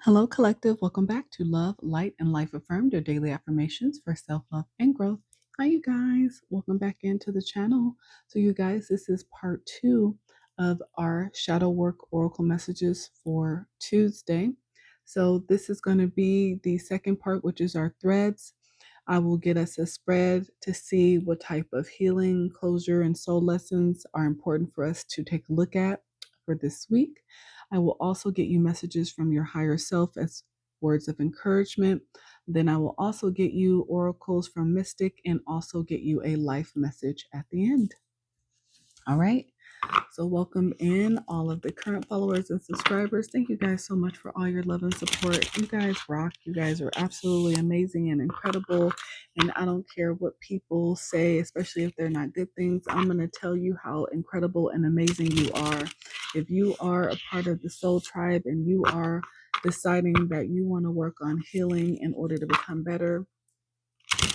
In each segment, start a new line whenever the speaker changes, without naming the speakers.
Hello, collective. Welcome back to Love, Light, and Life Affirmed, your daily affirmations for self-love and growth. Hi, you guys. Welcome back into the channel. So, you guys, this is part 2 of our shadow work oracle messages for Tuesday. So, this is going to be the second part, which is our threads. I will get us a spread to see what type of healing, closure, and soul lessons are important for us to take a look at for this week. I will also get you messages from your higher self as words of encouragement. Then I will also get you oracles from Mystic and also get you a life message at the end. All right. So welcome in all of the current followers and subscribers. Thank you guys so much for all your love and support. You guys rock. You guys are absolutely amazing and incredible. And I don't care what people say, especially if they're not good things. I'm going to tell you how incredible and amazing you are. If you are a part of the Soul Tribe and you are deciding that you want to work on healing in order to become better,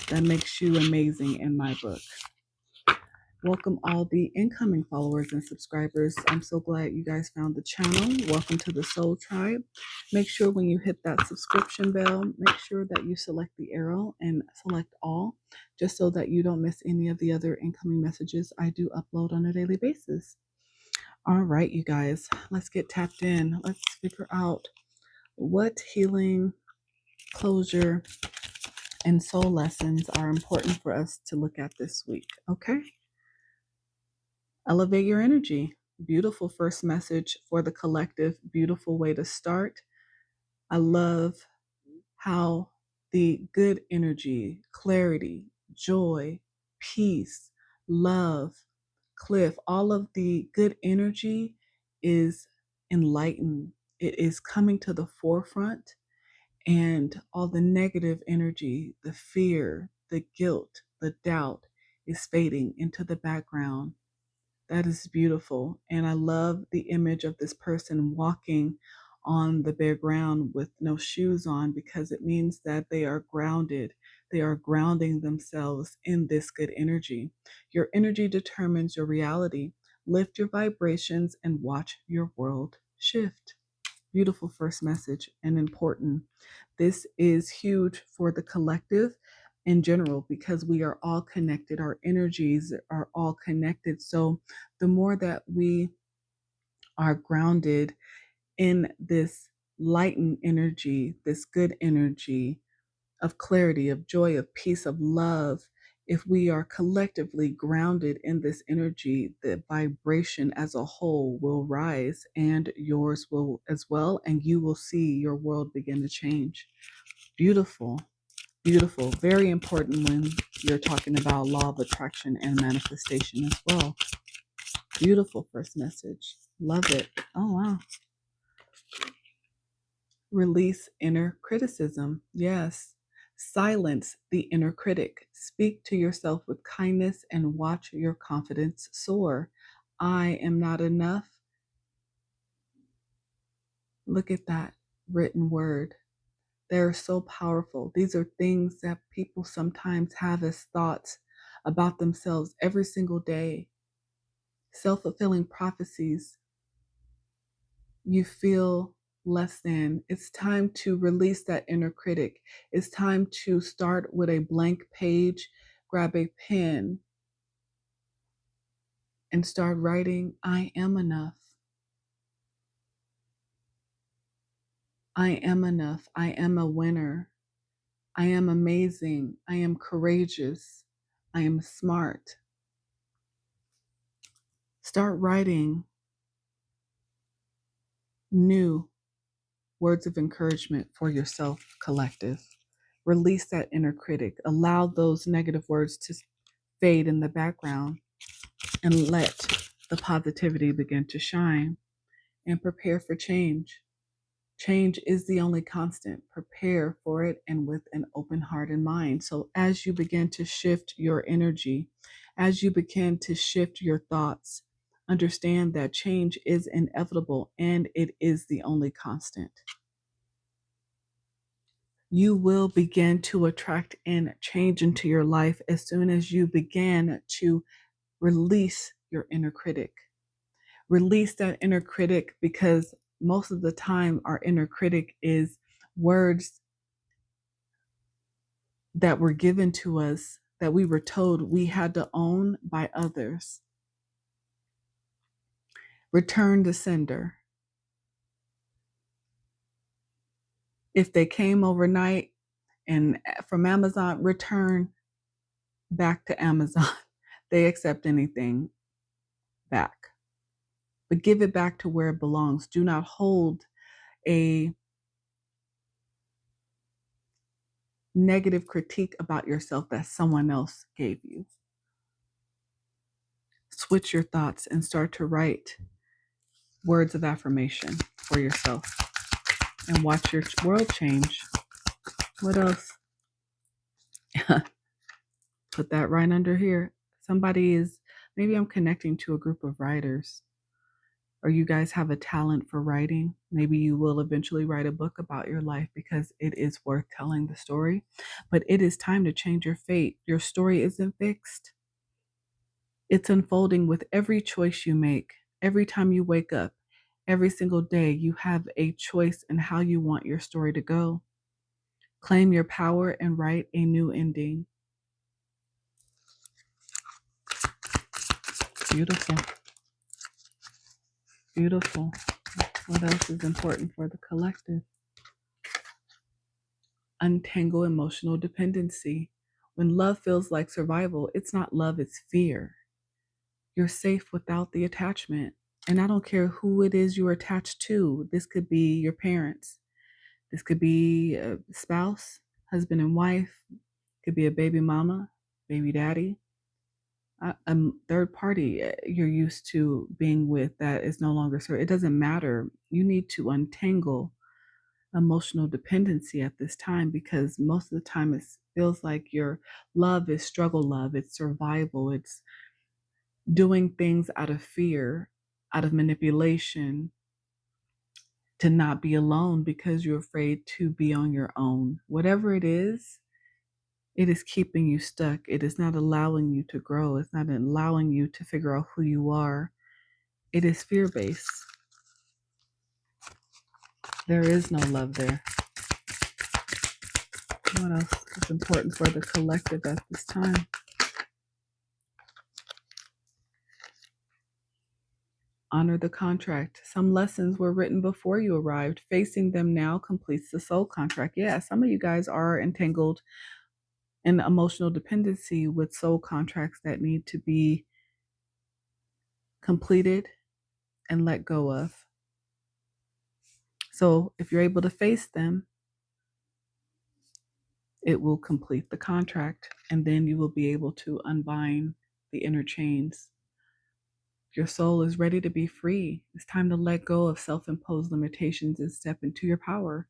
that makes you amazing in my book. Welcome all the incoming followers and subscribers. I'm so glad you guys found the channel. Welcome to the Soul Tribe. Make sure when you hit that subscription bell, make sure that you select the arrow and select all, just so that you don't miss any of the other incoming messages I do upload on a daily basis. All right, you guys, let's get tapped in. Let's figure out what healing, closure, and soul lessons are important for us to look at this week. Okay? Elevate your energy. Beautiful first message for the collective. Beautiful way to start. I love how the good energy, clarity, joy, peace, love, Cliff, all of the good energy is enlightened. It is coming to the forefront, and all the negative energy, the fear, the guilt, the doubt is fading into the background. That is beautiful. And I love the image of this person walking on the bare ground with no shoes on, because it means that they are grounded. They are grounding themselves in this good energy. Your energy determines your reality. Lift your vibrations and watch your world shift. Beautiful first message and important. This is huge for the collective in general because we are all connected. Our energies are all connected. So the more that we are grounded in this lightened energy, this good energy of clarity, of joy, of peace, of love, if we are collectively grounded in this energy, the vibration as a whole will rise and yours will as well, and you will see your world begin to change. Beautiful, beautiful. Very important when you're talking about law of attraction and manifestation as well. Beautiful first message. Love it. Oh, wow. Release inner criticism. Yes. Silence the inner critic. Speak to yourself with kindness and watch your confidence soar. I am not enough. Look at that written word. They're so powerful. These are things that people sometimes have as thoughts about themselves every single day. Self-fulfilling prophecies. You feel less than. It's time to release that inner critic. It's time to start with a blank page, grab a pen, and start writing, I am enough. I am enough. I am a winner. I am amazing. I am courageous. I am smart. Start writing new words of encouragement for yourself, collective. Release that inner critic. Allow those negative words to fade in the background and let the positivity begin to shine, and prepare for change. Change is the only constant. Prepare for it and with an open heart and mind. So as you begin to shift your energy, as you begin to shift your thoughts, understand that change is inevitable and it is the only constant. You will begin to attract and change into your life as soon as you begin to release your inner critic. Release that inner critic, because most of the time our inner critic is words that were given to us that we were told we had to own by others. Return to sender. If they came overnight and from Amazon, return back to Amazon. They accept anything back. But give it back to where it belongs. Do not hold a negative critique about yourself that someone else gave you. Switch your thoughts and start to write words of affirmation for yourself and watch your world change. What else? Put that right under here. Maybe I'm connecting to a group of writers, or you guys have a talent for writing. Maybe you will eventually write a book about your life because it is worth telling the story. But it is time to change your fate. Your story isn't fixed. It's unfolding with every choice you make. Every time you wake up, every single day, you have a choice in how you want your story to go. Claim your power and write a new ending. Beautiful. Beautiful. What else is important for the collective? Untangle emotional dependency. When love feels like survival, it's not love, it's fear. You're safe without the attachment. And I don't care who it is you're attached to. This could be your parents. This could be a spouse, husband and wife. It could be a baby mama, baby daddy. A third party you're used to being with that is no longer so. It doesn't matter. You need to untangle emotional dependency at this time, because most of the time it feels like your love is struggle love. It's survival. It's doing things out of fear, out of manipulation, to not be alone because you're afraid to be on your own. Whatever it is keeping you stuck. It is not allowing you to grow. It's not allowing you to figure out who you are. It is fear-based. There is no love there. What else is important for the collective at this time? Honor the contract. Some lessons were written before you arrived. Facing them now completes the soul contract. Yeah, some of you guys are entangled in emotional dependency with soul contracts that need to be completed and let go of. So if you're able to face them, it will complete the contract, and then you will be able to unbind the inner chains. Your soul is ready to be free. It's time to let go of self-imposed limitations and step into your power.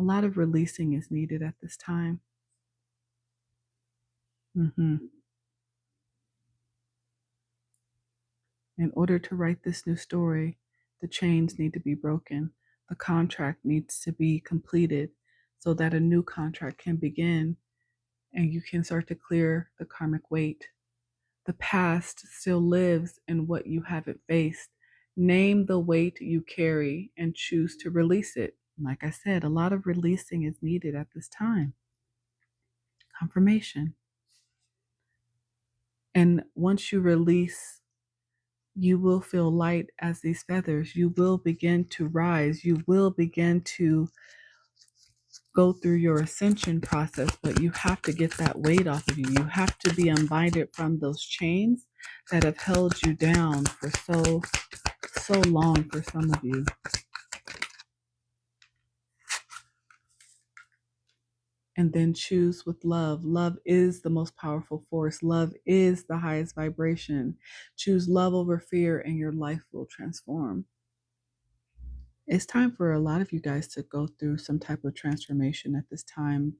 A lot of releasing is needed at this time. In order to write this new story, the chains need to be broken. The contract needs to be completed so that a new contract can begin and you can start to clear the karmic weight. The past still lives in what you haven't faced. Name the weight you carry and choose to release it. Like I said, a lot of releasing is needed at this time. Confirmation. And once you release, you will feel light as these feathers. You will begin to rise. You will begin to go through your ascension process, but you have to get that weight off of you. You have to be unbinded from those chains that have held you down for so long for some of you. And then choose with love. Love is the most powerful force. Love is the highest vibration. Choose love over fear and your life will transform. It's time for a lot of you guys to go through some type of transformation at this time,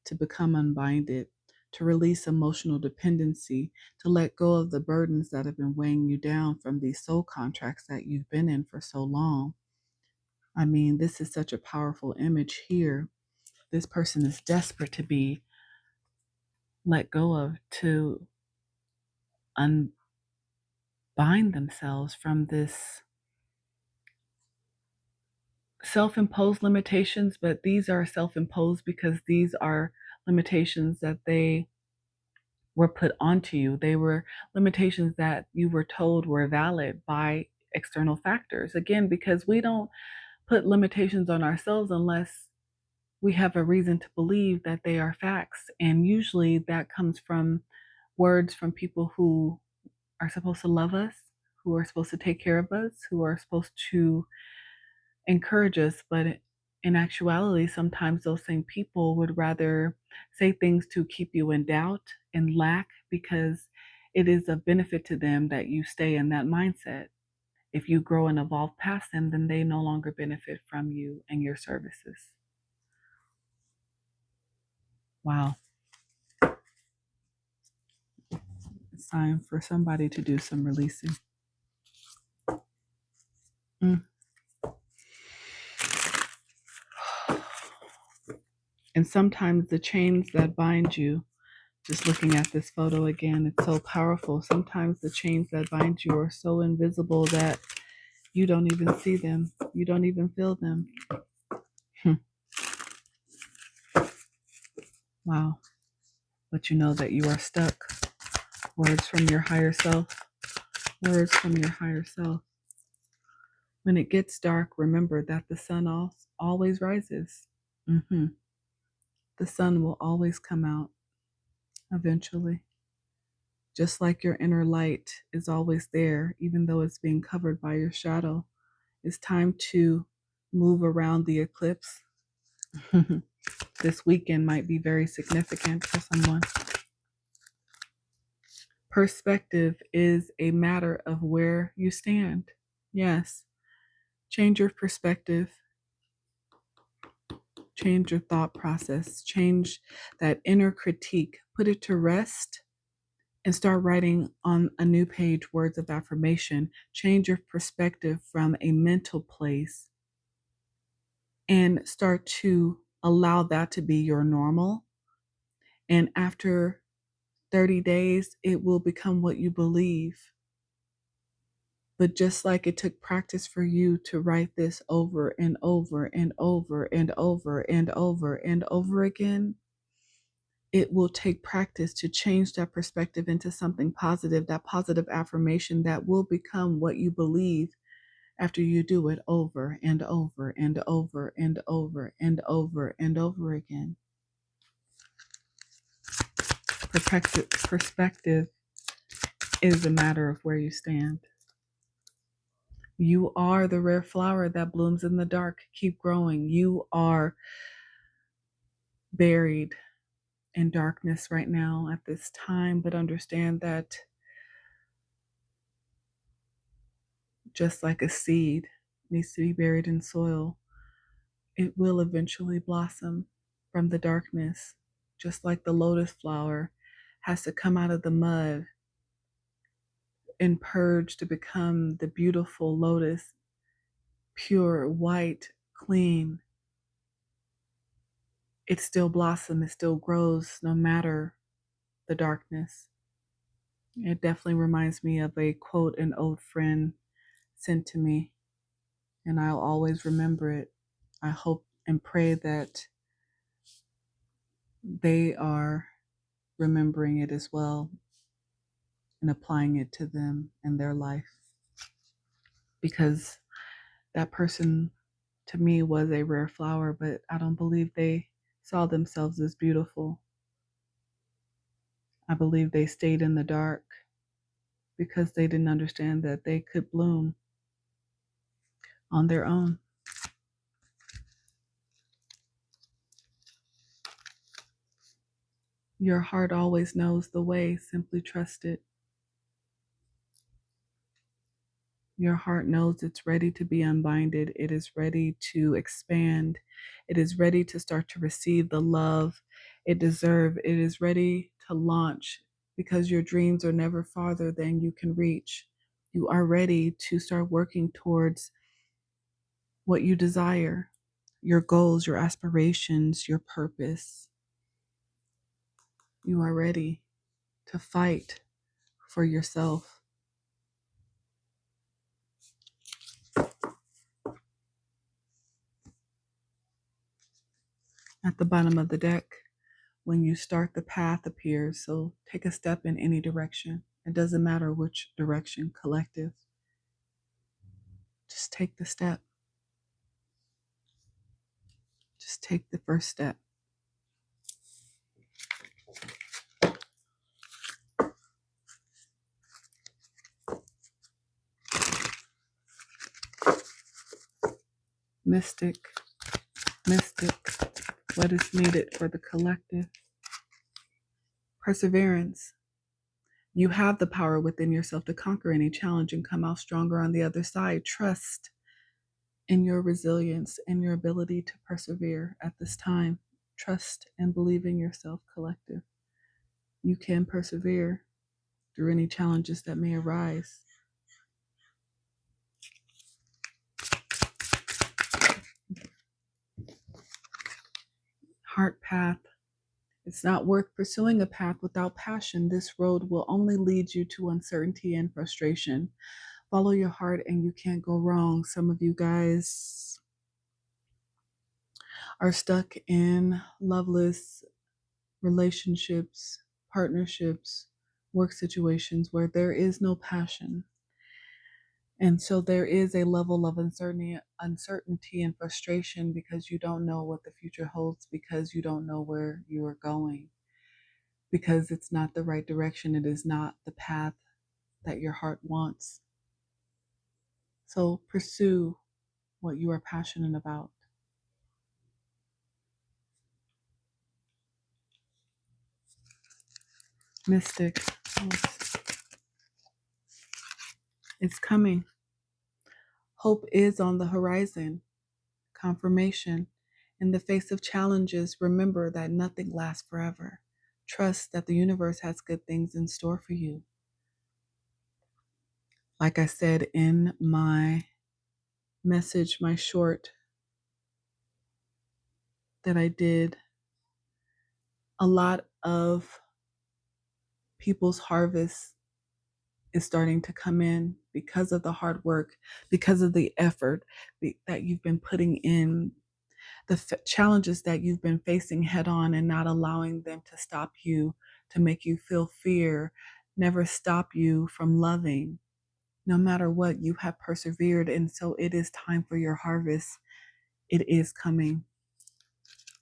to become unbinded, to release emotional dependency, to let go of the burdens that have been weighing you down from these soul contracts that you've been in for so long. I mean, this is such a powerful image here. This person is desperate to be let go of, to unbind themselves from this self-imposed limitations, but these are self-imposed because these are limitations that they were put onto you. They were limitations that you were told were valid by external factors. Again, because we don't put limitations on ourselves unless we have a reason to believe that they are facts. And usually that comes from words from people who are supposed to love us, who are supposed to take care of us, who are supposed to encourage us. But in actuality, sometimes those same people would rather say things to keep you in doubt and lack because it is a benefit to them that you stay in that mindset. If you grow and evolve past them, then they no longer benefit from you and your services. Wow. It's time for somebody to do some releasing. Mm. And sometimes the chains that bind you, just looking at this photo again, it's so powerful. Sometimes the chains that bind you are so invisible that you don't even see them. You don't even feel them. Wow. But you know that you are stuck. Words from your higher self. Words from your higher self. When it gets dark, remember that the sun always rises. The sun will always come out eventually. Just like your inner light is always there, even though it's being covered by your shadow. It's time to move around the eclipse. This weekend might be very significant for someone. Perspective is a matter of where you stand. Yes. Change your perspective. Change your thought process. Change that inner critique. Put it to rest and start writing on a new page words of affirmation. Change your perspective from a mental place and start to allow that to be your normal. And after 30 days, it will become what you believe. But just like it took practice for you to write this over and over and over and over and over and over again, it will take practice to change that perspective into something positive, that positive affirmation that will become what you believe after you do it over and over and over and over and over and over again. Perspective is a matter of where you stand. You are the rare flower that blooms in the dark. Keep growing. You are buried in darkness right now at this time, but understand that just like a seed needs to be buried in soil, it will eventually blossom from the darkness, just like the lotus flower has to come out of the mud and purge to become the beautiful lotus, pure, white, clean. It still blossoms, it still grows no matter the darkness. It definitely reminds me of a quote an old friend sent to me, and I'll always remember it. I hope and pray that they are remembering it as well and applying it to them and their life. Because that person to me was a rare flower, but I don't believe they saw themselves as beautiful. I believe they stayed in the dark because they didn't understand that they could bloom on their own. Your heart always knows the way. Simply trust it. Your heart knows it's ready to be unbinded. It is ready to expand. It is ready to start to receive the love it deserves. It is ready to launch because your dreams are never farther than you can reach. You are ready to start working towards what you desire, your goals, your aspirations, your purpose. You are ready to fight for yourself. At the bottom of the deck, when you start, the path appears. So take a step in any direction. It doesn't matter which direction, collective. Just take the step. Just take the first step. Mystic, what is needed for the collective? Perseverance. You have the power within yourself to conquer any challenge and come out stronger on the other side. Trust in your resilience and your ability to persevere at this time. Trust and believe in yourself, collective. You can persevere through any challenges that may arise. Heart path. It's not worth pursuing a path without passion. This road will only lead you to uncertainty and frustration. Follow your heart and you can't go wrong. Some of you guys are stuck in loveless relationships, partnerships, work situations where there is no passion. And so there is a level of uncertainty and frustration because you don't know what the future holds, because you don't know where you are going, because it's not the right direction. It is not the path that your heart wants. So pursue what you are passionate about. Mystic, it's coming. Hope is on the horizon. Confirmation. In the face of challenges, remember that nothing lasts forever. Trust that the universe has good things in store for you. Like I said in my message, my short that I did, a lot of people's harvest is starting to come in because of the hard work, because of the effort that you've been putting in, the challenges that you've been facing head on and not allowing them to stop you, to make you feel fear, never stop you from loving. No matter what, you have persevered. And so it is time for your harvest. It is coming.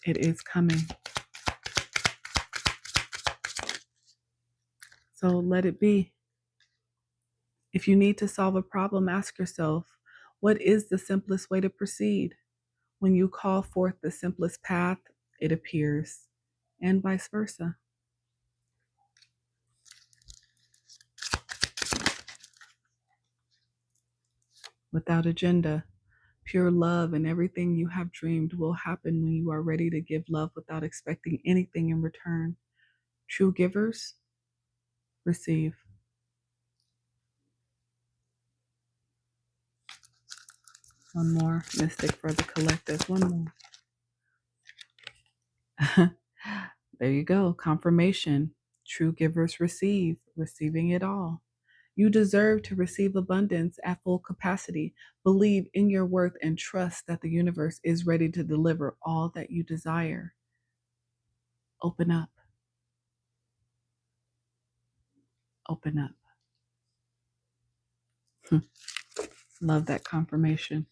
It is coming. So let it be. If you need to solve a problem, ask yourself, what is the simplest way to proceed? When you call forth the simplest path, it appears, and vice versa. Without agenda, pure love and everything you have dreamed will happen when you are ready to give love without expecting anything in return. True givers receive. One more mystic for the collective. One more. There you go. Confirmation. True givers receive, receiving it all. You deserve to receive abundance at full capacity. Believe in your worth and trust that the universe is ready to deliver all that you desire. Open up. Open up. Love that confirmation.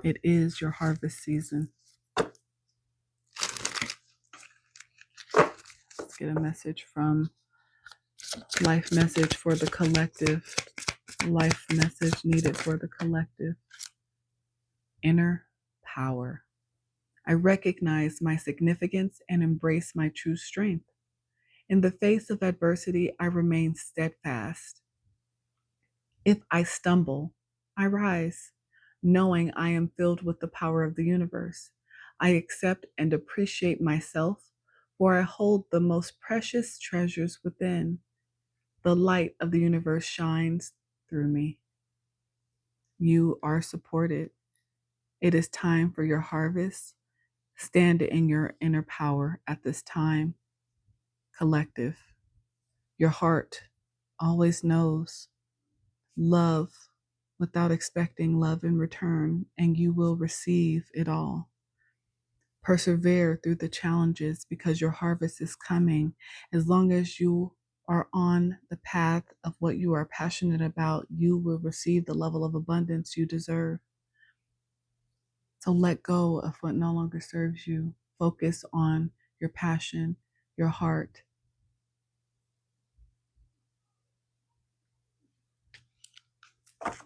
It is your harvest season. Let's get a message from Life Message for the collective. Life message needed for the collective. Inner power. I recognize my significance and embrace my true strength. In the face of adversity, I remain steadfast. If I stumble, I rise, knowing I am filled with the power of the universe. I accept and appreciate myself, for I hold the most precious treasures within. The light of the universe shines through me. You are supported. It is time for your harvest. Stand in your inner power at this time. Collective. Your heart always knows. Love without expecting love in return, and you will receive it all. Persevere through the challenges because your harvest is coming. As long as you are on the path of what you are passionate about, you will receive the level of abundance you deserve. So let go of what no longer serves you. Focus on your passion, your heart.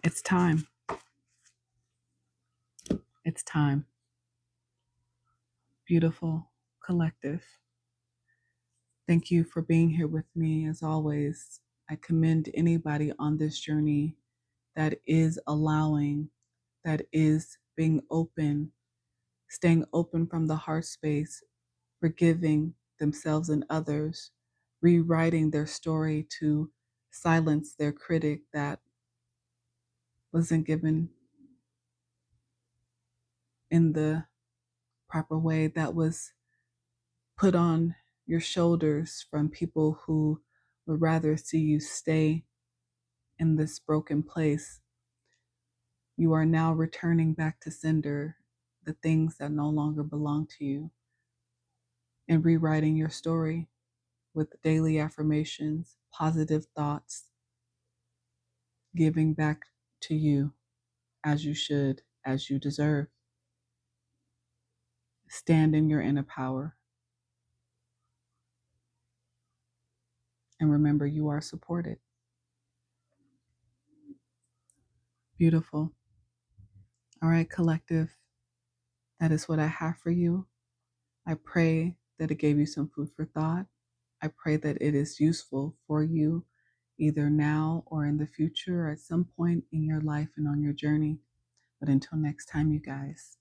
It's time. It's time. Beautiful collective. Thank you for being here with me. As always, I commend anybody on this journey that is allowing, that is being open, staying open from the heart space, forgiving themselves and others, rewriting their story to silence their critic that wasn't given in the proper way, that was put on your shoulders from people who would rather see you stay in this broken place. You are now returning back to sender the things that no longer belong to you and rewriting your story with daily affirmations, positive thoughts, giving back to you as you should, as you deserve. Stand in your inner power. And remember, you are supported. Beautiful. All right, collective. That is what I have for you. I pray that it gave you some food for thought. I pray that it is useful for you either now or in the future or at some point in your life and on your journey. But until next time, you guys,